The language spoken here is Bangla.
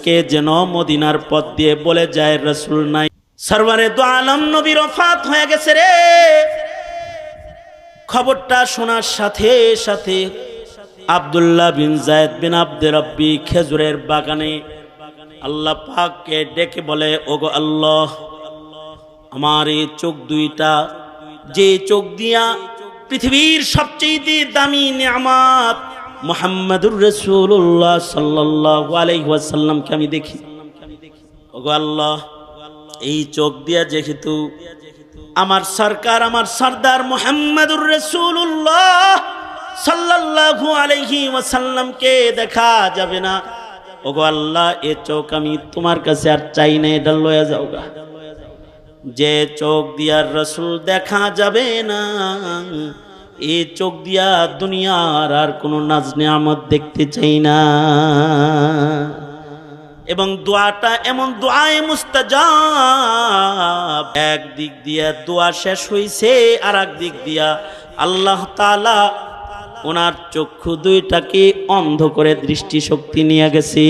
কে যেন মদিনার পথ দিয়ে বলে যায় রাসূল নাই, সরওয়ারে দু আলম নবীর ওফাত হয়ে গেছে রে। খবরটা শোনার সাথে সাথে আব্দুল্লাহ বিন যায়েদ বিন আব্দে রব্বি খেজুরের বাগানে আল্লাহ পাককে ডেকে বলে, ওগো আল্লাহ, আমার এই চোখ দুইটা, যে চোখ দিয়া পৃথিবীর সবচেয়ে দামি নিয়ামত মুহাম্মাদুর রাসূলুল্লাহ সাল্লাল্লাহু আলাইহি ওয়াসাল্লামকে আমি দেখি, ওগো আল্লাহ, এই চোখ দিয়া যেহেতু আমার সরকার, আমার সরদার মুহাম্মাদুর রাসূলুল্লাহ সাল্লাল্লাহু আলাইহি ওয়াসাল্লামকে দেখা যাবে না, ওগো আল্লাহ, এ চোখ আমি তোমার কাছে আর চাই না, এটা লয়ে যাওগা। যে চোখ দিয়া রাসূল দেখা যাবে না, এই চোখ দিয়া দুনিয়ার আর কোনো নাজ নিয়ামত দেখতে চাই না। এবং দোয়াটা এমন দোয়ায়ে মুস্তাজাব, এক দিক দিয়া দোয়া শেষ হইছে, আর এক দিক দিয়া আল্লাহ তাআলা ওনার চক্ষু দুইটাকে অন্ধ করে দৃষ্টিশক্তি নিয়ে গেছে।